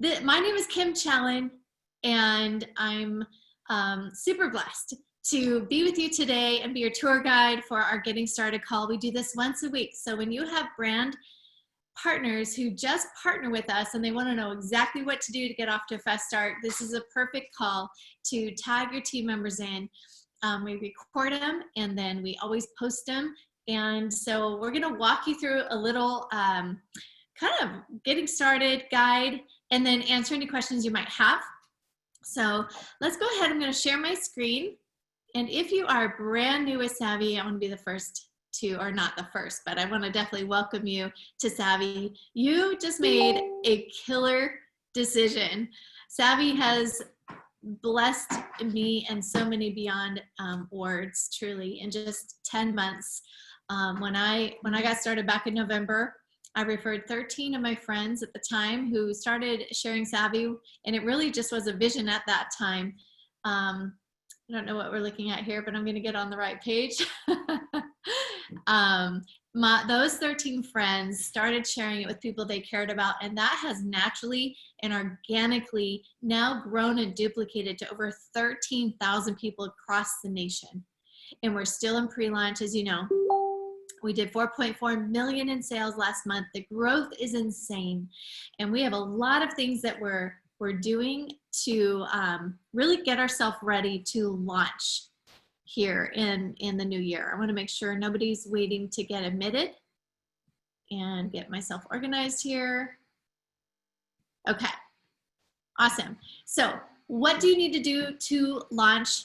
My name is Kim Challen, and I'm super blessed to be with you today and be your tour guide for our Getting Started call. We do this once a week. So when you have brand partners who just partner with us and they want to know exactly what to do to get off to a fast start, this is a perfect call to tag your team members in. We record them and then we always post them. And so we're going to walk you through a little kind of getting started guide and then answer any questions you might have. So let's go ahead. I'm going to share my screen. And if you are brand new with Savvy, I want to be the first to, or not the first, but I want to definitely welcome you to Savvy. You just made a killer decision. Savvy has blessed me and so many beyond words, truly, in just 10 months. When I got started back in November, I referred 13 of my friends at the time who started sharing Savvy, and it really just was a vision at that time. I don't know what we're looking at here, but I'm going to get on the right page. Those 13 friends started sharing it with people they cared about, and that has naturally and organically now grown and duplicated to over 13,000 people across the nation. And we're still in pre-launch, as you know. We did 4.4 million in sales last month. The growth is insane. And we have a lot of things that we're doing to really get ourselves ready to launch here in the new year. I want to make sure nobody's waiting to get admitted and get myself organized here. Okay, awesome. So what do you need to do to launch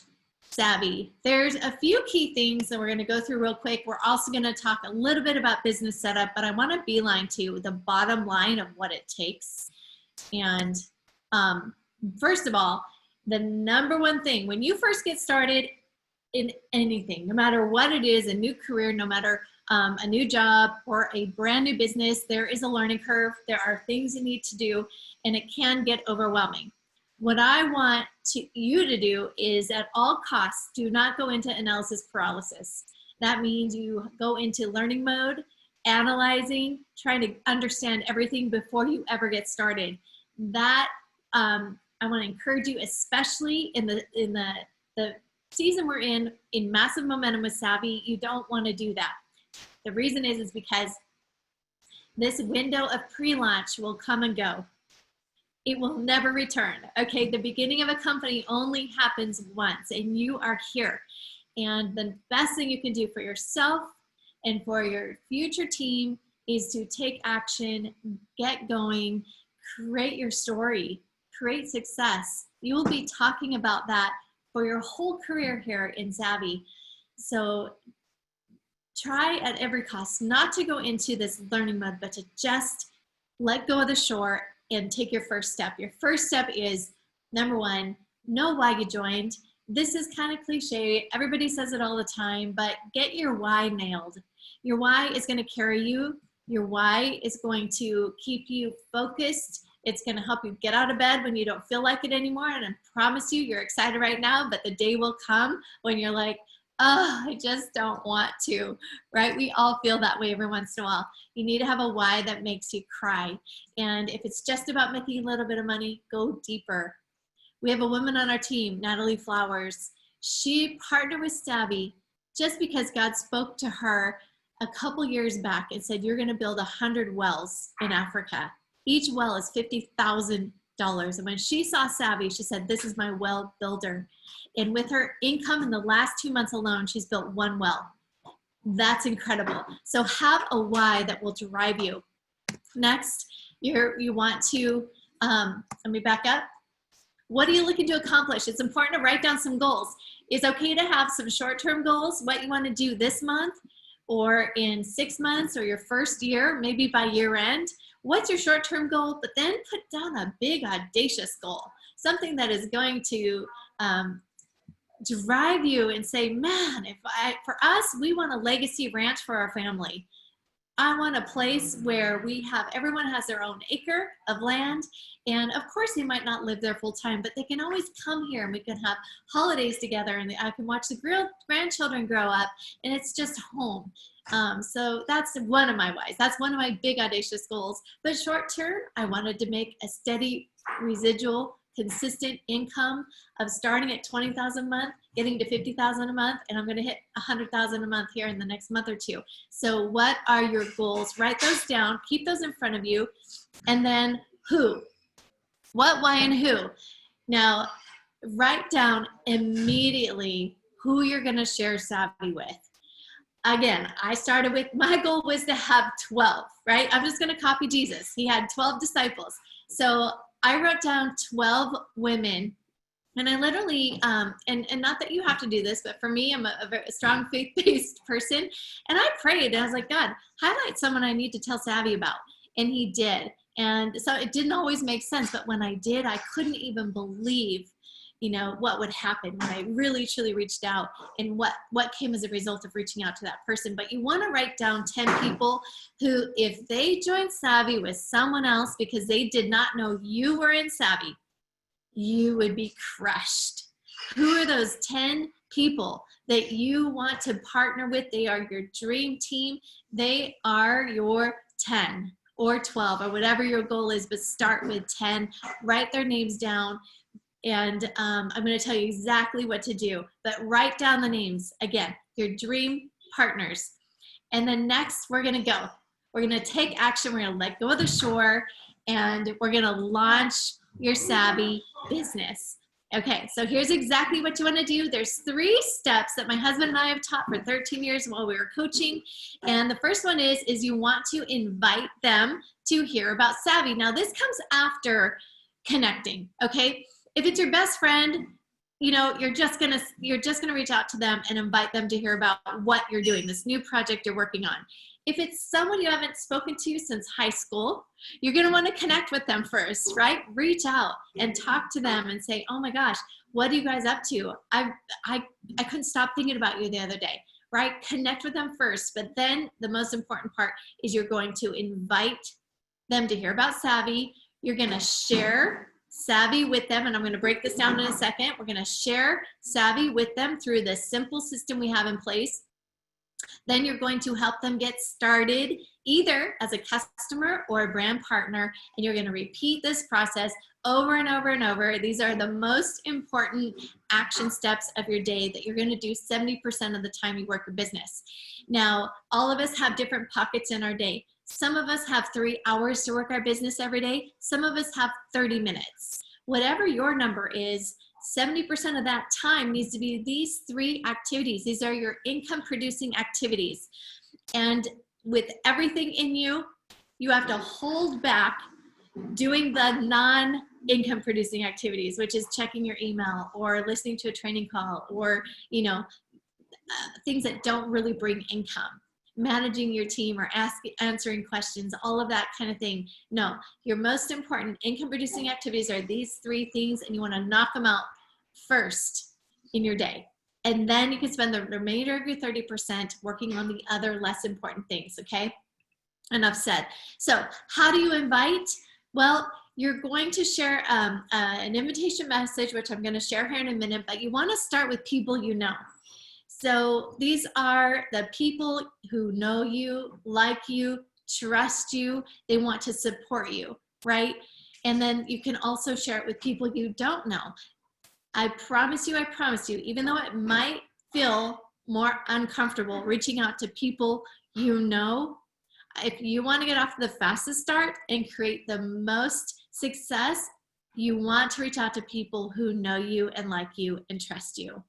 Savvy? There's a few key things that we're going to go through real quick. We're also going to talk a little bit about business setup, but I want to beeline to the bottom line of what it takes. And first of all, the number one thing when you first get started in anything, no matter what it is, a new career, no matter a new job or a brand new business, there is a learning curve. There are things you need to do, and it can get overwhelming. What I want you to do is at all costs, do not go into analysis paralysis. That means you go into learning mode, analyzing, trying to understand everything before you ever get started. That I want to encourage you, especially in the season we're in massive momentum with Savvy, you don't want to do that. The reason is because this window of pre-launch will come and go. It will never return. Okay, the beginning of a company only happens once, and you are here. And the best thing you can do for yourself and for your future team is to take action, get going, create your story, create success. You will be talking about that for your whole career here in Savvy. So try at every cost not to go into this learning mode, but to just let go of the shore and take your first step. Your first step is, number one, know why you joined. This is kind of cliche. Everybody says it all the time, but get your why nailed. Your why is going to carry you. Your why is going to keep you focused. It's going to help you get out of bed when you don't feel like it anymore. And I promise you, you're excited right now, but the day will come when you're like, oh, I just don't want to, right? We all feel that way every once in a while. You need to have a why that makes you cry. And if it's just about making a little bit of money, go deeper. We have a woman on our team, Natalie Flowers. She partnered with Savvy just because God spoke to her a couple years back and said, you're going to build 100 wells in Africa. Each well is $50,000. And when she saw Savvy, she said, this is my well builder. And with her income in the last 2 months alone, she's built one well. That's incredible. So have a why that will drive you. Next, you want to, let me back up. What are you looking to accomplish? It's important to write down some goals. It's okay to have some short-term goals, what you want to do this month or in 6 months or your first year, maybe by year end. What's your short-term goal? But then put down a big, audacious goal, something that is going to drive you and say, man, for us, we want a legacy ranch for our family. I want a place where everyone has their own acre of land. And of course, they might not live there full time, but they can always come here and we can have holidays together and I can watch the grandchildren grow up and it's just home. So that's one of my whys. That's one of my big audacious goals. But short term, I wanted to make a steady residual consistent income of starting at 20,000 a month, getting to 50,000 a month, and I'm going to hit 100,000 a month here in the next month or two. So what are your goals? Write those down, keep those in front of you, and then who? What, why, and who? Now, write down immediately who you're going to share Savvy with. Again, I started with, my goal was to have 12, right? I'm just going to copy Jesus. He had 12 disciples. So I wrote down 12 women, and I literally, and not that you have to do this, but for me, I'm a very strong faith-based person, and I prayed, and I was like, God, highlight someone I need to tell Savvy about, and he did. And so it didn't always make sense, but when I did, I couldn't even believe, you know, what would happen when I really truly reached out and what came as a result of reaching out to that person. But you want to write down 10 people who, if they joined Savvy with someone else because they did not know you were in Savvy, you would be crushed. Who are those 10 people that you want to partner with? They are your dream team. They are your 10 or 12 or whatever your goal is, but start with 10. Write their names down. And I'm going to tell you exactly what to do, but write down the names. Again, your dream partners. And then next, we're going to go. We're going to take action. We're going to let go of the shore, and we're going to launch your Savvy business. Okay, so here's exactly what you want to do. There's 3 steps that my husband and I have taught for 13 years while we were coaching. And the first one is you want to invite them to hear about Savvy. Now, this comes after connecting, okay? If it's your best friend, you know, you're just gonna reach out to them and invite them to hear about what you're doing, this new project you're working on. If it's someone you haven't spoken to since high school, you're gonna want to connect with them first, right? Reach out and talk to them and say, oh my gosh, what are you guys up to? I couldn't stop thinking about you the other day, right? Connect with them first, but then the most important part is you're going to invite them to hear about Savvy. You're gonna share Savvy with them, and I'm going to break this down in a second. We're going to share Savvy with them through the simple system we have in place. Then you're going to help them get started either as a customer or a brand partner, and you're going to repeat this process over and over and over. These are the most important action steps of your day that you're going to do 70% of the time you work your business. Now, all of us have different pockets in our day. Some of us have 3 hours to work our business every day. Some of us have 30 minutes. Whatever your number is, 70% of that time needs to be these 3 activities. These are your income producing activities. And with everything in you, you have to hold back doing the non-income producing activities, which is checking your email or listening to a training call or, you know, things that don't really bring income. Managing your team or answering questions, all of that kind of thing. No, your most important income producing activities are these 3 things, and you want to knock them out first in your day. And then you can spend the remainder of your 30% working on the other less important things, okay? Enough said. So how do you invite? Well, you're going to share an invitation message, which I'm going to share here in a minute, but you want to start with people you know. So these are the people who know you, like you, trust you, they want to support you, right? And then you can also share it with people you don't know. I promise you, even though it might feel more uncomfortable reaching out to people you know, if you want to get off to the fastest start and create the most success, you want to reach out to people who know you and like you and trust you.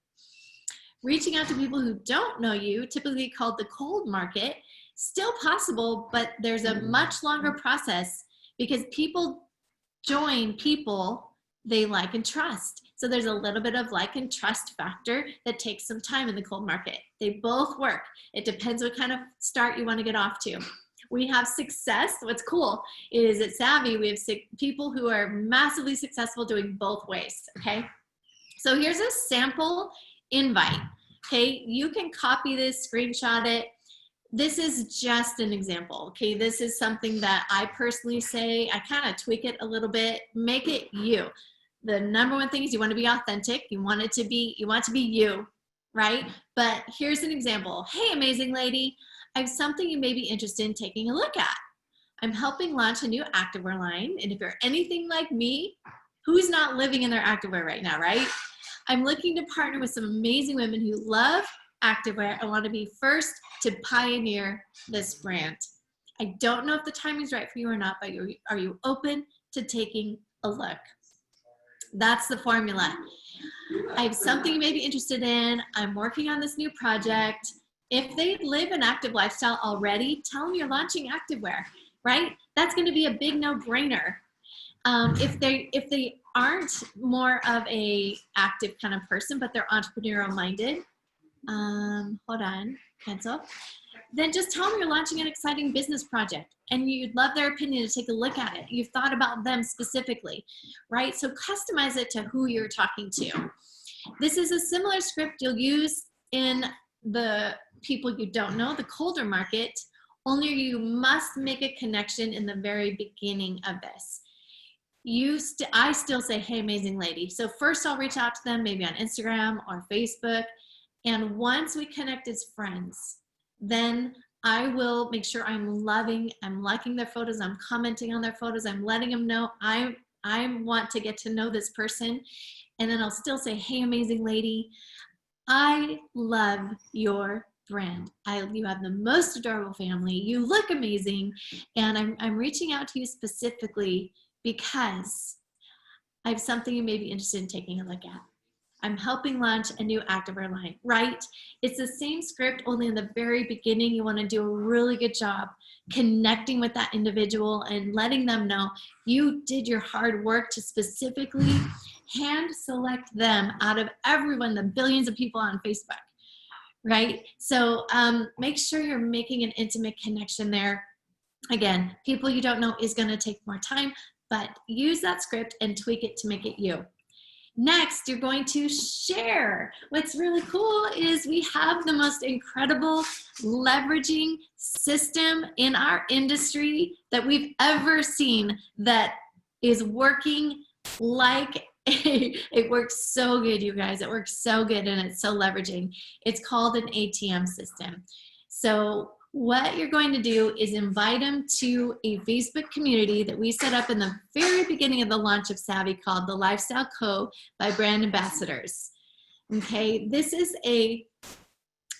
Reaching out to people who don't know you, typically called the cold market, still possible, but there's a much longer process because people join people they like and trust. So there's a little bit of like and trust factor that takes some time in the cold market. They both work. It depends what kind of start you want to get off to. We have success. What's cool is at Savvy, we have people who are massively successful doing both ways, okay? So here's a sample invite. Okay, you can copy this, screenshot it, this is just an example, okay? This is something that I personally say, I kind of tweak it a little bit, make it you. The number one thing is you want to be authentic. You want to be you, right? But here's an example. Hey, amazing lady, I have something you may be interested in taking a look at. I'm helping launch a new activewear line. And if you're anything like me, who's not living in their activewear right now, right? I'm looking to partner with some amazing women who love activewear and want to be first to pioneer this brand. I don't know if the timing's right for you or not, but are you open to taking a look? That's the formula. I have something you may be interested in. I'm working on this new project. If they live an active lifestyle already, tell them you're launching activewear, right? That's going to be a big no-brainer. If they aren't more of a active kind of person, but they're entrepreneurial minded, hold on, cancel. Then just tell them you're launching an exciting business project and you'd love their opinion to take a look at it. You've thought about them specifically, right? So customize it to who you're talking to. This is a similar script you'll use in the people you don't know, the colder market, only you must make a connection in the very beginning of this. I still say, hey, amazing lady. So first I'll reach out to them, maybe on Instagram or Facebook. And once we connect as friends, then I will make sure I'm liking their photos, I'm commenting on their photos, I'm letting them know I want to get to know this person. And then I'll still say, hey, amazing lady, I love your brand. You have the most adorable family. You look amazing. And I'm reaching out to you specifically because I have something you may be interested in taking a look at. I'm helping launch a new activewear line, right? It's the same script, only in the very beginning, you want to do a really good job connecting with that individual and letting them know you did your hard work to specifically hand select them out of everyone, the billions of people on Facebook, right? So make sure you're making an intimate connection there. Again, people you don't know is going to take more time, but use that script and tweak it to make it you. Next, you're going to share. What's really cool is we have the most incredible leveraging system in our industry that we've ever seen that is working like it works so good, you guys. It works so good and it's so leveraging. It's called an ATM system. So what you're going to do is invite them to a Facebook community that we set up in the very beginning of the launch of Savvy called the Lifestyle Co. by Brand Ambassadors. Okay, this is a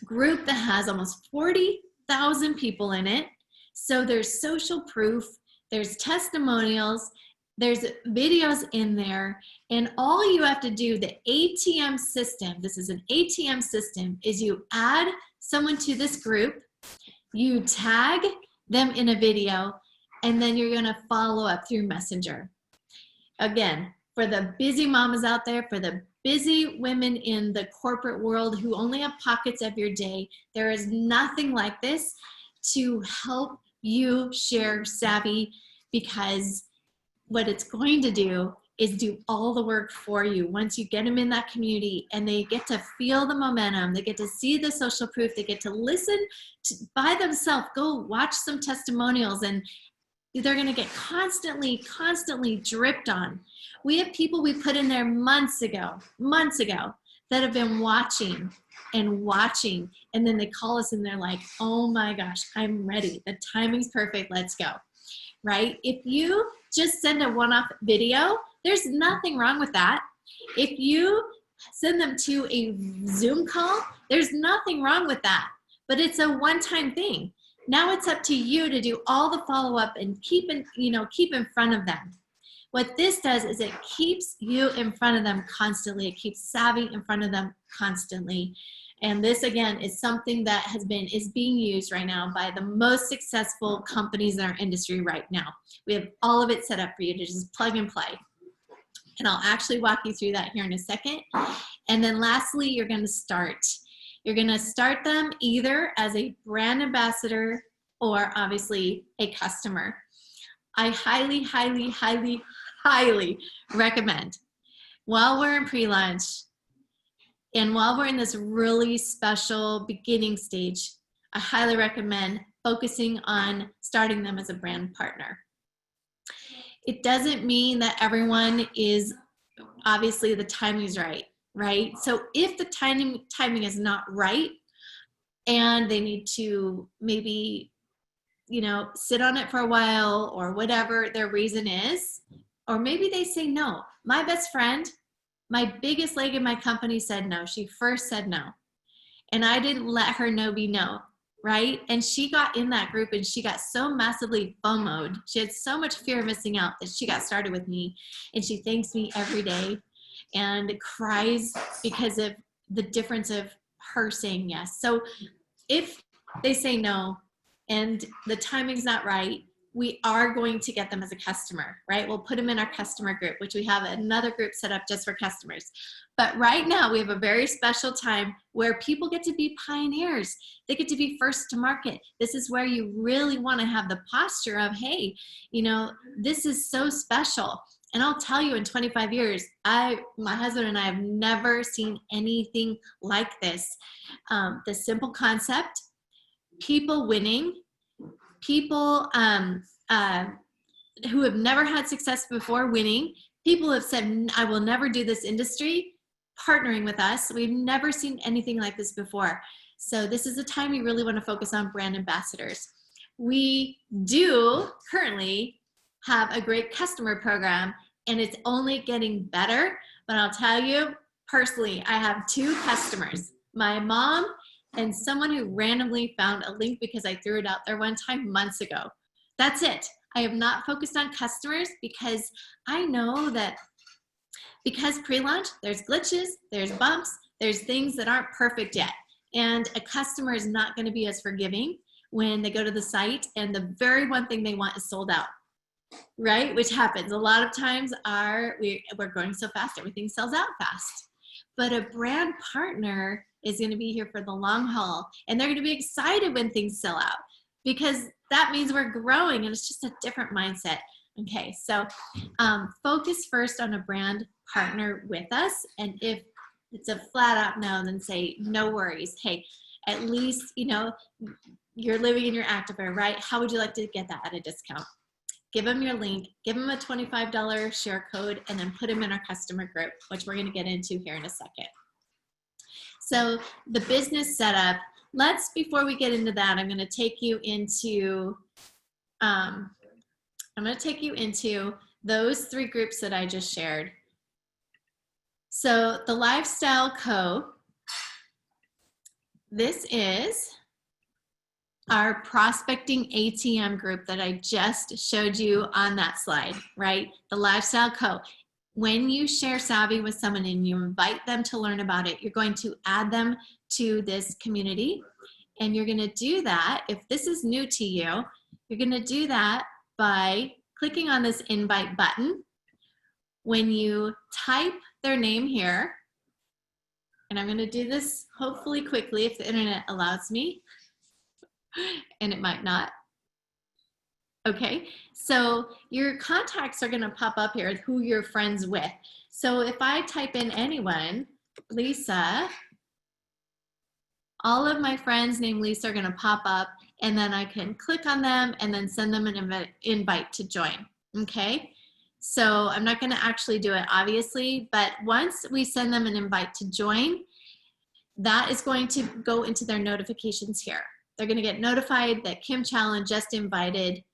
group that has almost 40,000 people in it. So there's social proof, there's testimonials, there's videos in there, and all you have to do, the ATM system, this is an ATM system, is you add someone to this group, you tag them in a video, and then you're going to follow up through Messenger. Again, for the busy mamas out there, for the busy women in the corporate world who only have pockets of your day, there is nothing like this to help you share Savvy, because what it's going to do is do all the work for you. Once you get them in that community and they get to feel the momentum, they get to see the social proof, they get to listen by themselves, go watch some testimonials, and they're going to get constantly dripped on. We have people we put in there months ago that have been watching, and then they call us and they're like, oh my gosh, I'm ready. The timing's perfect. Let's go. Right? If you just send a one-off video, there's nothing wrong with that. If you send them to a Zoom call, there's nothing wrong with that. But it's a one-time thing. Now it's up to you to do all the follow-up and keep in front of them. What this does is it keeps you in front of them constantly. It keeps Savvy in front of them constantly. And this, again, is something that is being used right now by the most successful companies in our industry right now. We have all of it set up for you to just plug and play. And I'll actually walk you through that here in a second. And then lastly, you're going to start. You're going to start them either as a brand ambassador or obviously a customer. I highly recommend, while we're in pre-launch, and while we're in this really special beginning stage, I highly recommend focusing on starting them as a brand partner. It doesn't mean that everyone is, obviously the timing is right? So if the timing is not right and they need to maybe, sit on it for a while or whatever their reason is, or maybe they say no. My best friend, my biggest leg in my company said no. She first said no. And I didn't let her no be no, right? And she got in that group and she got so massively FOMO'd. She had so much fear of missing out that she got started with me. And she thanks me every day and cries because of the difference of her saying yes. So if they say no and the timing's not right, we are going to get them as a customer, right? We'll put them in our customer group, which we have another group set up just for customers. But right now we have a very special time where people get to be pioneers. They get to be first to market. This is where you really want to have the posture of, hey, this is so special. And I'll tell you, in 25 years, my husband and I have never seen anything like this. The simple concept, people winning, people who have never had success before winning, people have said, I will never do this industry, partnering with us. We've never seen anything like this before. So this is a time we really want to focus on brand ambassadors. We do currently have a great customer program, and it's only getting better. But I'll tell you, personally, I have 2 customers, my mom and someone who randomly found a link because I threw it out there one time months ago. That's it. I have not focused on customers because I know that because pre-launch, there's glitches, there's bumps, there's things that aren't perfect yet. And a customer is not going to be as forgiving when they go to the site and the very one thing they want is sold out, right? Which happens. A lot of times we're growing so fast, everything sells out fast. But a brand partner is going to be here for the long haul, and they're going to be excited when things sell out because that means we're growing and it's just a different mindset. Okay, so focus first on a brand partner with us, and if it's a flat out no, then say no worries. Hey, at least you're living in your activewear, right? How would you like to get that at a discount? Give them your link, give them a $25 share code, and then put them in our customer group, which we're going to get into here in a second. So the business setup, before we get into that, I'm going to take you into those 3 groups that I just shared. So the Lifestyle Co., this is our prospecting ATM group that I just showed you on that slide, right? The Lifestyle Co. When you share Savvy with someone and you invite them to learn about it, you're going to add them to this community. And you're going to do that, if this is new to you, you're going to do that by clicking on this invite button. When you type their name here, and I'm going to do this hopefully quickly if the internet allows me, and it might not. Okay, so your contacts are going to pop up here, who you're friends with. So if I type in anyone, Lisa, all of my friends named Lisa are going to pop up, and then I can click on them and then send them an invite to join. Okay, so I'm not going to actually do it, obviously, but once we send them an invite to join, that is going to go into their notifications here. They're going to get notified that Kim Challen just invited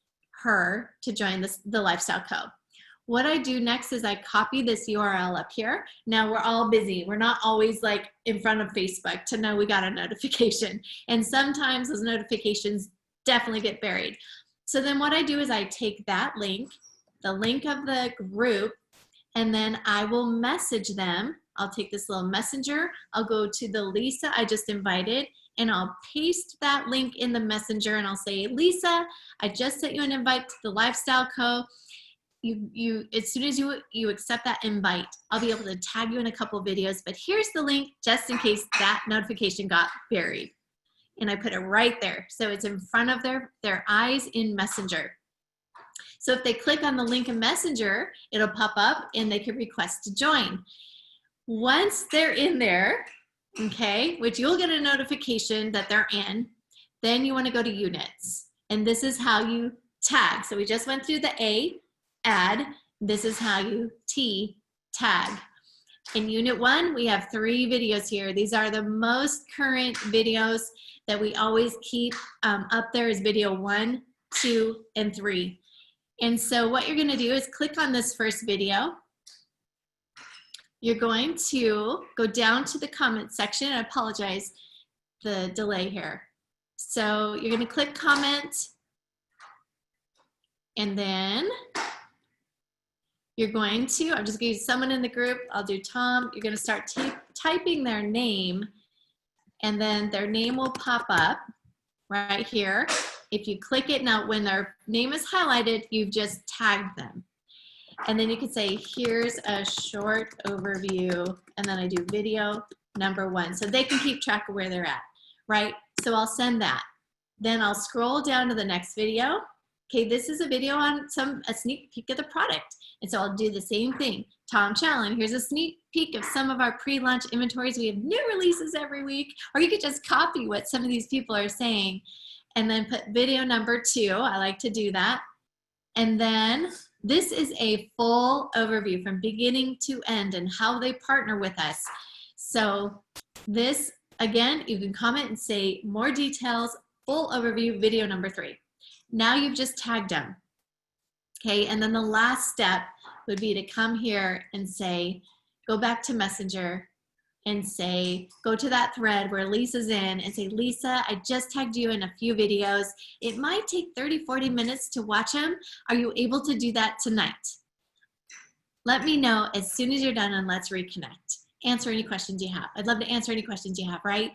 her to join the Lifestyle Co. What I do next is I copy this URL up here. Now we're all busy. We're not always like in front of Facebook to know we got a notification. And sometimes those notifications definitely get buried. So then what I do is I take that link, the link of the group, and then I will message them. I'll take this little messenger. I'll go to the Lisa I just invited, and I'll paste that link in the messenger, and I'll say, Lisa, I just sent you an invite to the Lifestyle Co. As soon as you accept that invite, I'll be able to tag you in a couple of videos, but here's the link just in case that notification got buried. And I put it right there. So it's in front of their eyes in Messenger. So if they click on the link in Messenger, it'll pop up and they can request to join. Once they're in there, okay, which you'll get a notification that they're in, Then you want to go to units. And this is how you tag. So we just went through the A, add. This is how you T, tag. In unit 1, we have 3 videos here. These are the most current videos that we always keep up there is video 1, 2, and 3. And so what you're gonna do is click on this first video. You're going to go down to the comment section. I apologize, the delay here. So you're gonna click comment, and then you're going to, I'm just gonna use someone in the group, I'll do Tom. You're gonna start typing their name, and then their name will pop up right here. If you click it, now when their name is highlighted, you've just tagged them. And then you can say, here's a short overview, and then I do video number 1. So they can keep track of where they're at, right? So I'll send that. Then I'll scroll down to the next video. Okay, this is a video on a sneak peek of the product. And so I'll do the same thing. Tom Challen, here's a sneak peek of some of our pre-launch inventories. We have new releases every week. Or you could just copy what some of these people are saying and then put video number 2. I like to do that. And then this is a full overview from beginning to end and how they partner with us. So this, again, you can comment and say more details, full overview, video number 3. Now you've just tagged them. Okay, and then the last step would be to come here and say, go back to Messenger and say, go to that thread where Lisa's in and say, Lisa, I just tagged you in a few videos. It might take 30, 40 minutes to watch them. Are you able to do that tonight? Let me know as soon as you're done and let's reconnect. Answer any questions you have. I'd love to answer any questions you have, right?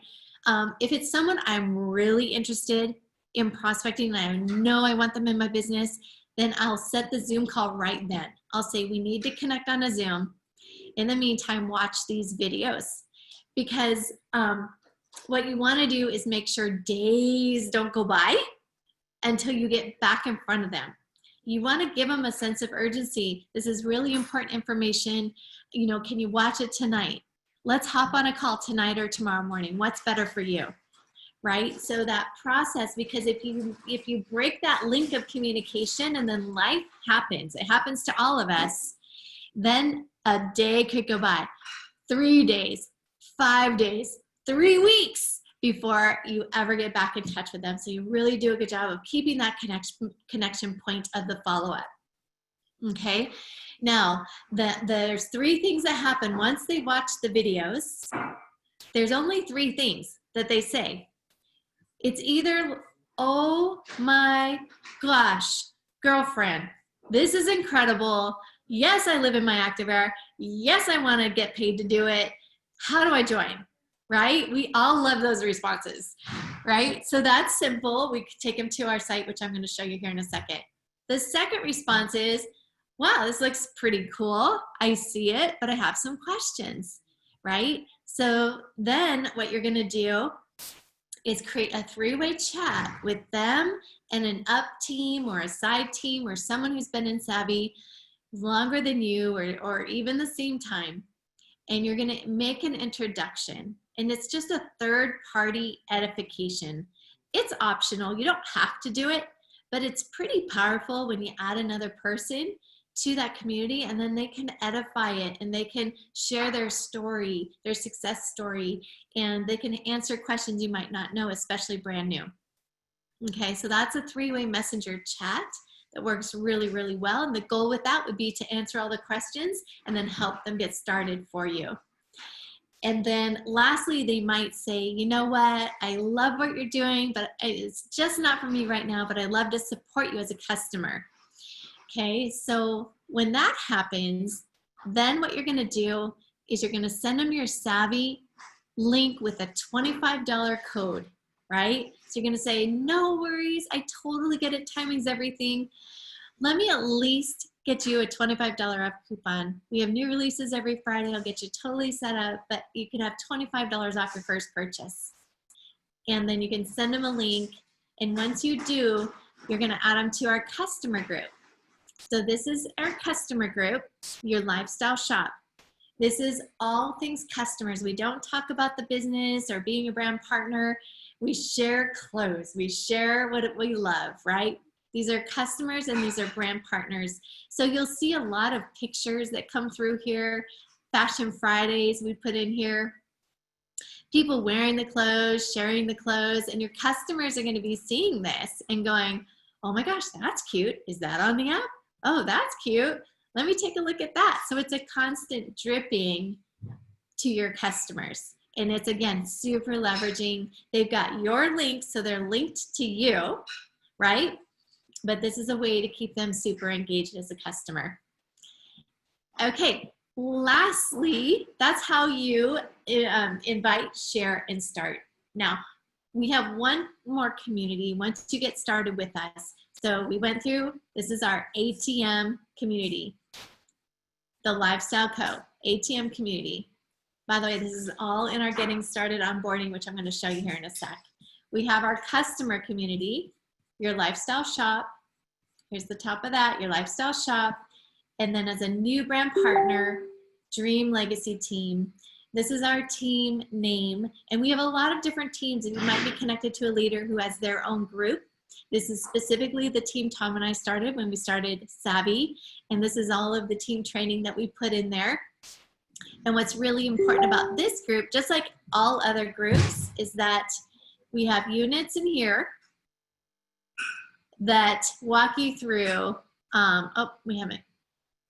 If it's someone I'm really interested in prospecting and I know I want them in my business, then I'll set the Zoom call right then. I'll say we need to connect on a Zoom. In the meantime, watch these videos, because what you want to do is make sure days don't go by until you get back in front of them. You want to give them a sense of urgency. This is really important information. You know, can you watch it tonight? Let's hop on a call tonight or tomorrow morning. What's better for you? Right? So that process, because if you break that link of communication and then life happens, it happens to all of us, then a day could go by, 3 days, 5 days, 3 weeks before you ever get back in touch with them. So you really do a good job of keeping that connection point of the follow-up. Okay, now there's 3 things that happen once they watch the videos. There's only 3 things that they say. It's either, oh my gosh, girlfriend, this is incredible. Yes, I live in my active era. Yes, I want to get paid to do it. How do I join? Right? We all love those responses, right? So that's simple. We could take them to our site, which I'm going to show you here in a second. The second response is, wow, this looks pretty cool. I see it, but I have some questions, right? So then what you're going to do is create a 3-way chat with them and an up team or a side team or someone who's been in Savvy longer than you or even the same time. And you're going to make an introduction. And it's just a third-party edification. It's optional. You don't have to do it, but it's pretty powerful when you add another person to that community, and then they can edify it and they can share their story, their success story, and they can answer questions you might not know, especially brand new. Okay, so that's a 3-way messenger chat that works really, really well. And the goal with that would be to answer all the questions and then help them get started for you. And then lastly, they might say, you know what, I love what you're doing, but it's just not for me right now, but I'd love to support you as a customer. Okay, so when that happens, then what you're going to do is you're going to send them your Savvy link with a $25 code, right? So you're going to say, no worries, I totally get it, timing's everything. Let me at least get you a $25 off coupon. We have new releases every Friday. I'll get you totally set up, but you can have $25 off your first purchase. And then you can send them a link. And once you do, you're going to add them to our customer group. So this is our customer group, your lifestyle shop. This is all things customers. We don't talk about the business or being a brand partner. We share clothes. We share what we love, right? These are customers and these are brand partners. So you'll see a lot of pictures that come through here. Fashion Fridays we put in here. People wearing the clothes, sharing the clothes, and your customers are going to be seeing this and going, oh my gosh, that's cute. Is that on the app? Oh, that's cute. Let me take a look at that. So it's a constant dripping to your customers. And it's, again, super leveraging. They've got your links, so they're linked to you, right? But this is a way to keep them super engaged as a customer. Okay, lastly, that's how you invite, share, and start. Now, we have one more community once you get started with us. So we went through, this is our ATM community, the Lifestyle Co. ATM community. By the way, this is all in our getting started onboarding, which I'm going to show you here in a sec. We have our customer community, your lifestyle shop. Here's the top of that, your lifestyle shop. And then as a new brand partner, Dream Legacy Team. This is our team name. And we have a lot of different teams, and you might be connected to a leader who has their own group. This is specifically the team Tom and I started when we started Savvy. And this is all of the team training that we put in there. And what's really important about this group, just like all other groups, is that we have units in here that walk you through,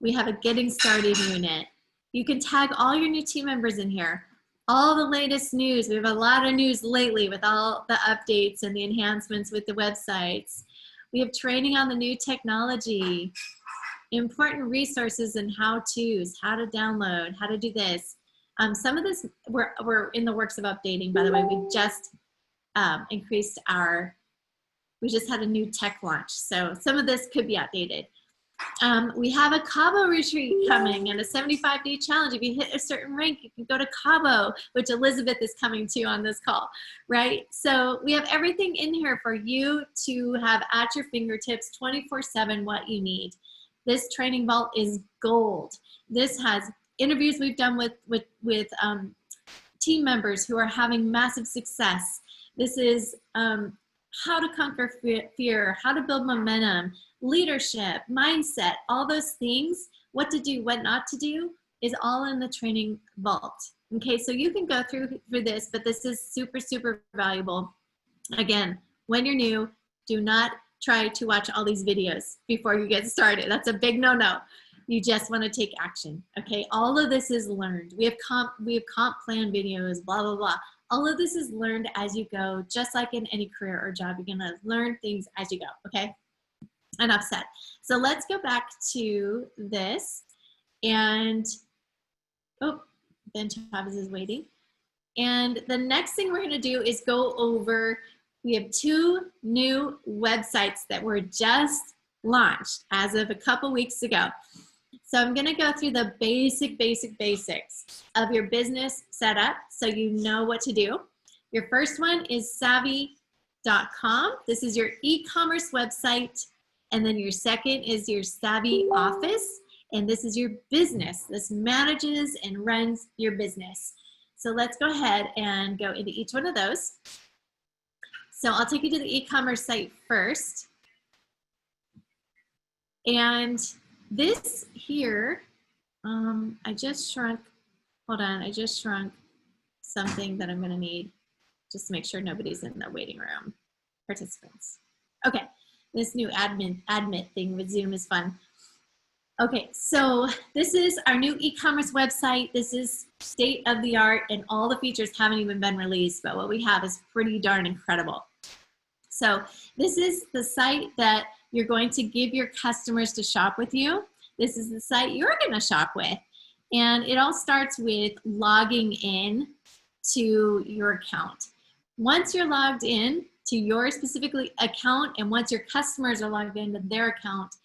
we have a getting started unit. You can tag all your new team members in here. All the latest news. We have a lot of news lately with all the updates and the enhancements with the websites. We have training on the new technology, important resources and how-tos, how to download, how to do this. Some of this, we're in the works of updating, by the way. We just increased we just had a new tech launch. So some of this could be outdated. We have a Cabo retreat coming and a 75-day challenge. If you hit a certain rank, you can go to Cabo, which Elizabeth is coming to on this call, right? So we have everything in here for you to have at your fingertips 24/7 what you need. This training vault is gold. This has interviews we've done with team members who are having massive success. This is how to conquer fear, how to build momentum, leadership, mindset, all those things, what to do, what not to do, is all in the training vault. Okay, so you can go through this, but this is super, super valuable. Again, when you're new, do not try to watch all these videos before you get started. That's a big no-no. You just want to take action. Okay, all of this is learned. We have comp plan videos, blah, blah, blah. All of this is learned as you go, just like in any career or job. You're gonna learn things as you go, okay? Enough said. So let's go back to this. And, oh, Ben Chavez is waiting. And the next thing we're gonna do is go over, we have 2 new websites that were just launched as of a couple weeks ago. So I'm gonna go through the basics of your business setup so you know what to do. Your first one is savvy.com. This is your e-commerce website. And then your second is your Savvy Office. And this is your business. This manages and runs your business. So let's go ahead and go into each one of those. So I'll take you to the e-commerce site first. And this here, I just shrunk something that I'm gonna need just to make sure nobody's in the waiting room. Participants. Okay, this new admit thing with Zoom is fun. Okay, so this is our new e-commerce website. This is state of the art and all the features haven't even been released, but what we have is pretty darn incredible. So this is the site that you're going to give your customers to shop with you. This is the site you're gonna shop with. And it all starts with logging in to your account. Once you're logged in to your specific account, and once your customers are logged into their account,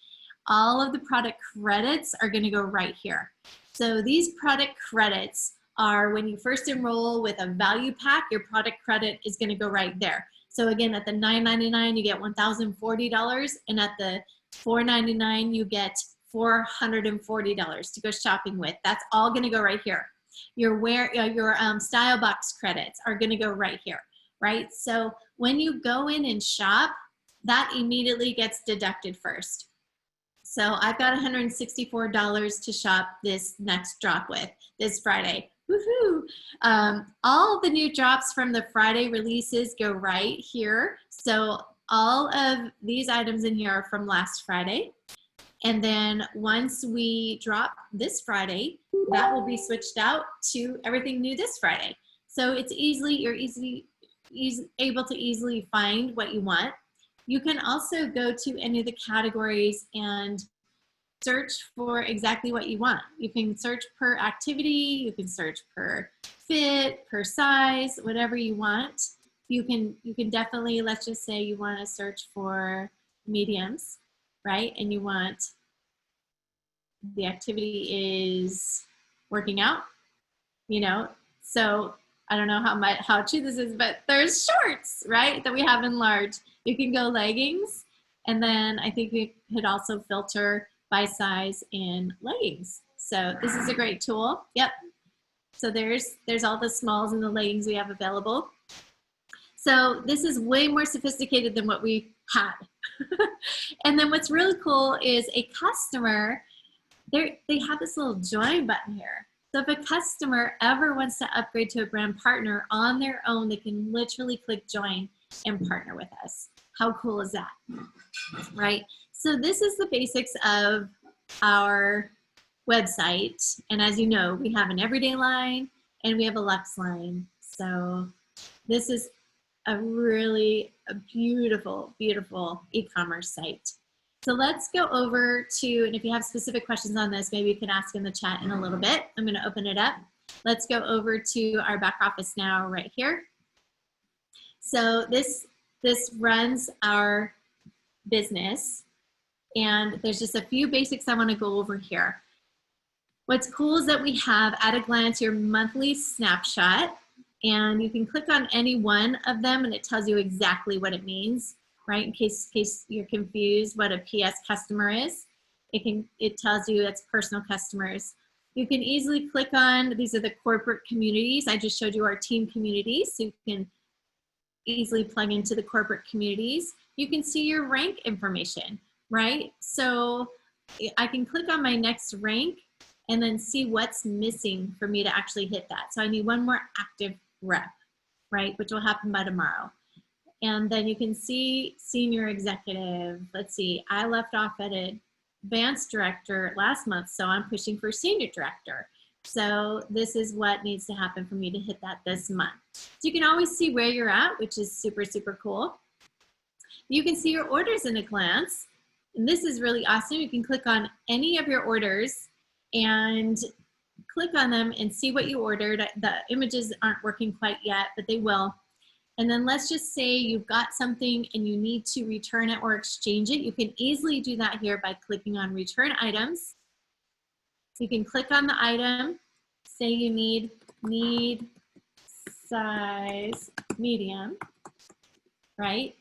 all of the product credits are gonna go right here. So these product credits are when you first enroll with a value pack, your product credit is gonna go right there. So again, at the $9.99, you get $1,040, and at the $4.99, you get $440 to go shopping with. That's all gonna go right here. Your style box credits are gonna go right here. right? So when you go in and shop, that immediately gets deducted first. So I've got $164 to shop this next drop with this Friday. Woohoo! All the new drops from the Friday releases go right here. So all of these items in here are from last Friday. And then once we drop this Friday, that will be switched out to everything new this Friday. So it's you're able to easily find what you want. You can also go to any of the categories and search for exactly what you want. You can search per activity, you can search per fit, per size, whatever you want. You can definitely, let's just say you want to search for mediums, right? And you want, the activity is working out, you know, so I don't know how true this is, but there's shorts, right, that we have in large. You can go leggings, and then I think we could also filter by size in leggings. So this is a great tool. Yep. So there's all the smalls and the leggings we have available. So this is way more sophisticated than what we had. And then what's really cool is a customer, they have this little join button here. So if a customer ever wants to upgrade to a brand partner on their own, they can literally click join and partner with us. How cool is that, right? So this is the basics of our website. And as you know, we have an everyday line and we have a Luxe line. So this is a really beautiful, beautiful e-commerce site. So let's go over to, and if you have specific questions on this, maybe you can ask in the chat in a little bit. I'm going to open it up. Let's go over to our back office now right here. So this runs our business, and there's just a few basics I want to go over here. What's cool is that we have at a glance your monthly snapshot, and you can click on any one of them and it tells you exactly what it means, right? In case you're confused what a PS customer is, it tells you it's personal customers. You can easily click on, these are the corporate communities. I just showed you our team communities, so you can easily plug into the corporate communities. You can see your rank information, right? So I can click on my next rank and then see what's missing for me to actually hit that. So I need one more active rep, right? Which will happen by tomorrow. And then you can see senior executive. Let's see, I left off at advanced director last month, so I'm pushing for senior director. So this is what needs to happen for me to hit that this month. So you can always see where you're at, which is super, super cool. You can see your orders in a glance. And this is really awesome. You can click on any of your orders and click on them and see what you ordered. The images aren't working quite yet, but they will. And then let's just say you've got something and you need to return it or exchange it. You can easily do that here by clicking on return items. You can click on the item, say you need size medium, right?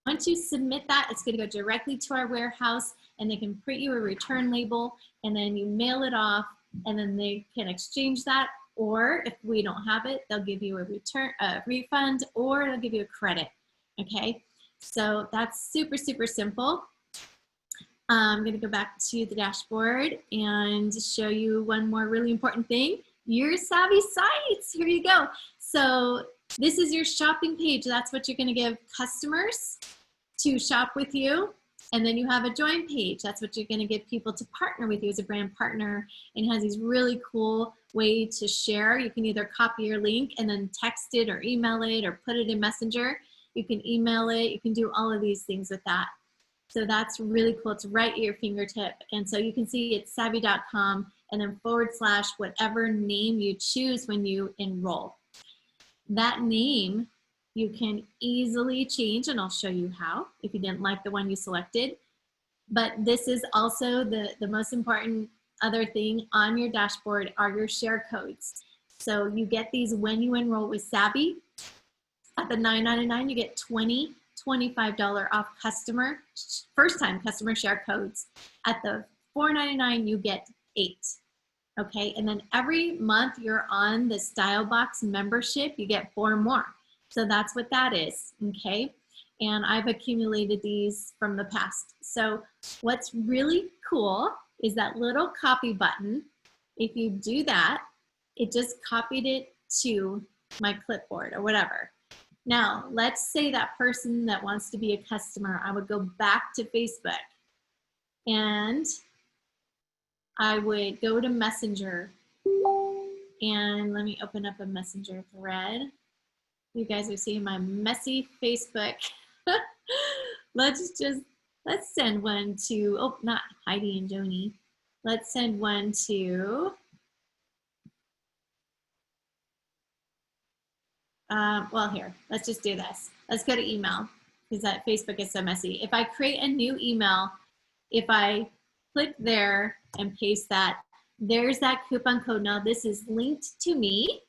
Once you submit that, it's going to go directly to our warehouse and they can print you a return label and then you mail it off and then they can exchange that, or if we don't have it, they'll give you a refund, or they'll give you a credit, okay? So that's super, super simple. I'm going to go back to the dashboard and show you one more really important thing, your Savvy Sites. Here you go. So this is your shopping page. That's what you're going to give customers to shop with you. And then you have a join page. That's what you're going to get people to partner with you as a brand partner. And it has these really cool ways to share. You can either copy your link and then text it or email it or put it in Messenger. You can email it. You can do all of these things with that. So that's really cool. It's right at your fingertip. And so you can see it's savvy.com and then / whatever name you choose when you enroll. That name you can easily change, and I'll show you how if you didn't like the one you selected. But this is also the most important other thing on your dashboard are your share codes. So you get these when you enroll with Savvy. At the $9.99, you get $25 off first-time customer share codes. At the $4.99, you get 8. Okay, and then every month you're on the Style Box membership, you get 4 more. So that's what that is, okay? And I've accumulated these from the past. So what's really cool is that little copy button. If you do that, it just copied it to my clipboard or whatever. Now, let's say that person that wants to be a customer, I would go back to Facebook and I would go to Messenger, and let me open up a Messenger thread. You guys are seeing my messy Facebook. Let's send one to, oh, not Heidi and Joni. Let's send one to, well, here, let's just do this. Let's go to email, because that Facebook is so messy. If I create a new email, if I click there and paste that, there's that coupon code. Now this is linked to me,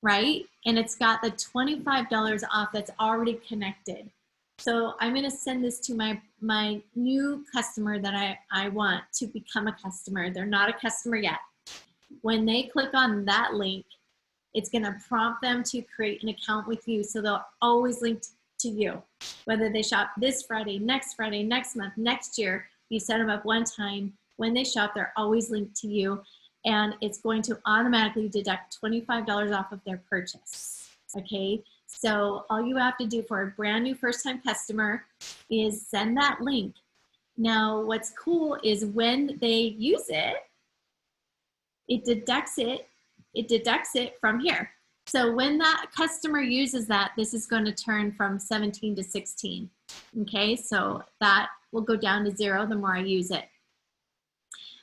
right? And it's got the $25 off that's already connected. So I'm gonna send this to my new customer that I want to become a customer. They're not a customer yet. When they click on that link, it's gonna prompt them to create an account with you. So they'll always link to you. Whether they shop this Friday, next month, next year, you set them up one time. When they shop, they're always linked to you, and it's going to automatically deduct $25 off of their purchase, okay? So all you have to do for a brand new first-time customer is send that link. Now, what's cool is when they use it, it deducts it from here. So when that customer uses that, this is going to turn from 17 to 16, okay? So that will go down to 0 the more I use it.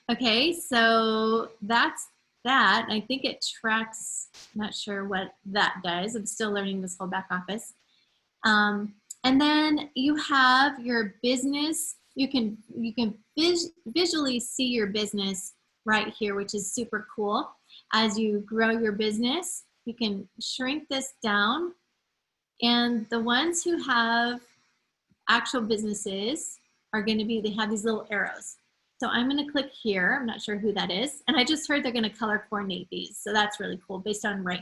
Okay, so that's that. I think it tracks, not sure what that does. I'm still learning this whole back office. And then you have your business. You can visually see your business right here, which is super cool. As you grow your business, you can shrink this down. And the ones who have actual businesses are going to be, they have these little arrows. So I'm going to click here. I'm not sure who that is. And I just heard they're going to color coordinate these. So that's really cool based on rank.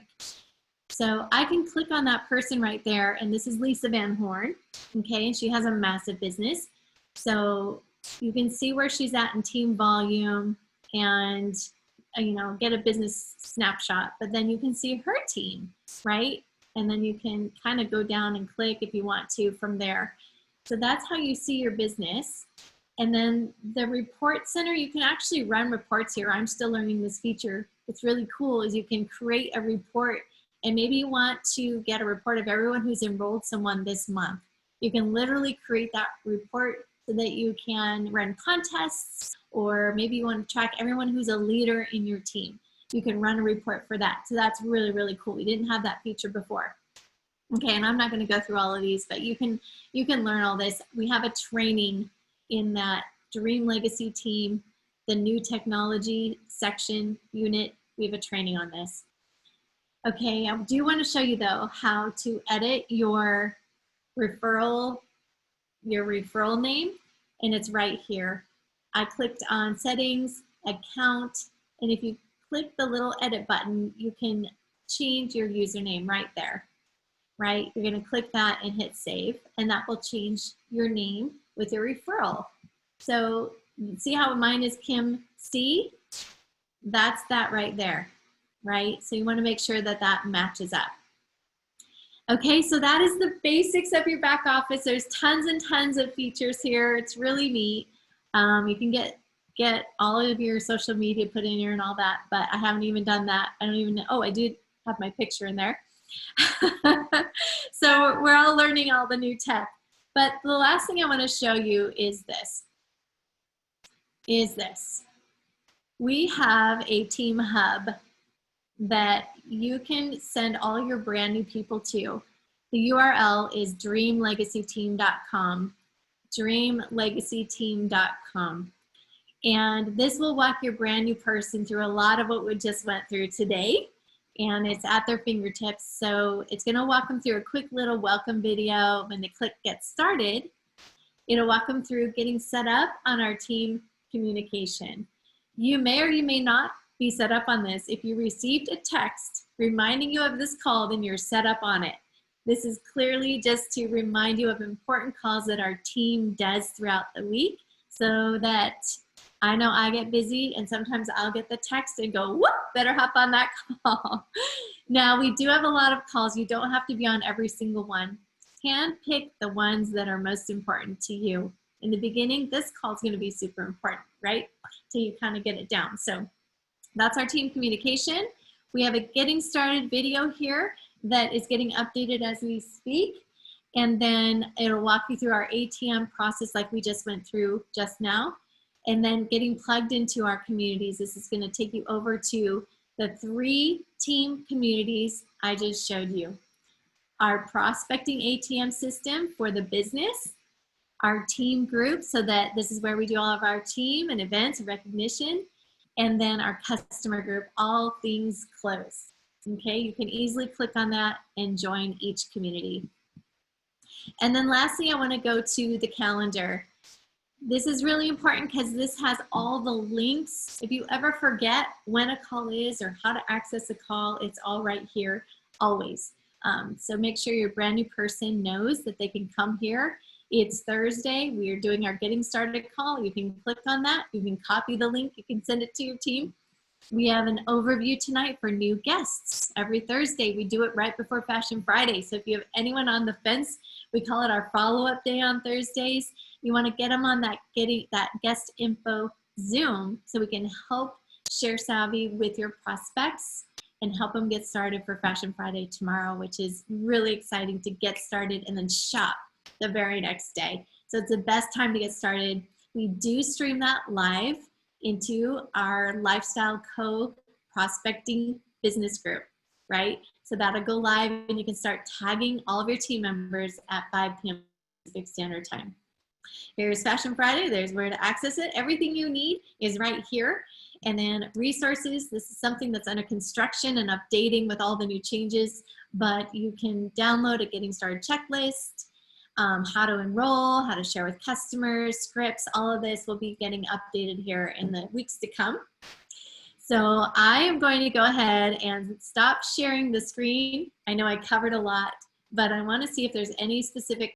So I can click on that person right there. And this is Lisa Van Horn. Okay. And she has a massive business. So you can see where she's at in team volume and, you know, get a business snapshot. But then you can see her team, right? And then you can kind of go down and click if you want to from there. So that's how you see your business. And then the report center, you can actually run reports here. I'm still learning this feature. It's really cool is you can create a report, and maybe you want to get a report of everyone who's enrolled someone this month. You can literally create that report so that you can run contests, or maybe you want to track everyone who's a leader in your team. You can run a report for that. So that's really, really cool. We didn't have that feature before. Okay, and I'm not going to go through all of these, but you can learn all this. We have a training in that Dream Legacy team, the new technology section unit. We have a training on this. Okay, I do want to show you though how to edit your referral name, and it's right here. I clicked on settings, account, and if you click the little edit button, you can change your username right there, right? You're going to click that and hit save, and that will change your name with your referral. So see how mine is Kim C? That's that right there, right? So you want to make sure that that matches up. Okay, so that is the basics of your back office. There's tons and tons of features here. It's really neat. You can get all of your social media put in here and all that, but I haven't even done that. I don't even know. Oh, I did have my picture in there. So we're all learning all the new tech. But the last thing I want to show you is this. We have a team hub that you can send all your brand new people to. The URL is dreamlegacyteam.com, dreamlegacyteam.com. And this will walk your brand new person through a lot of what we just went through today. And it's at their fingertips. So it's going to walk them through a quick little welcome video. When they click get started, it'll walk them through getting set up on our team communication. You may or you may not be set up on this. If you received a text reminding you of this call, then you're set up on it. This is clearly just to remind you of important calls that our team does throughout the week, so that I know I get busy and sometimes I'll get the text and go, whoop, better hop on that call. Now, we do have a lot of calls. You don't have to be on every single one. Hand pick the ones that are most important to you. In the beginning, this call is going to be super important, right? Till you kind of get it down. So that's our team communication. We have a getting started video here that is getting updated as we speak. And then it'll walk you through our ATM process like we just went through just now. And then getting plugged into our communities. This is going to take you over to the 3 team communities I just showed you. Our prospecting ATM system for the business, our team group, so that this is where we do all of our team and events and recognition, and then our customer group, all things close. Okay, you can easily click on that and join each community. And then lastly, I want to go to the calendar. This is really important because this has all the links. If you ever forget when a call is or how to access a call, it's all right here, always. So make sure your brand new person knows that they can come here. It's Thursday. We are doing our getting started call. You can click on that. You can copy the link. You can send it to your team. We have an overview tonight for new guests. Every Thursday, we do it right before Fashion Friday. So if you have anyone on the fence, we call it our follow-up day on Thursdays. You want to get them on that guest info Zoom so we can help share Savvy with your prospects and help them get started for Fashion Friday tomorrow, which is really exciting to get started and then shop the very next day. So it's the best time to get started. We do stream that live into our Lifestyle Co prospecting business group, right? So that'll go live and you can start tagging all of your team members at 5 p.m. Pacific Standard Time. Here's Fashion Friday. There's where to access it. Everything you need is right here. And then resources. This is something that's under construction and updating with all the new changes, but you can download a getting started checklist, how to enroll, how to share with customers, scripts. All of this will be getting updated here in the weeks to come. So I am going to go ahead and stop sharing the screen. I know I covered a lot, but I want to see if there's any specific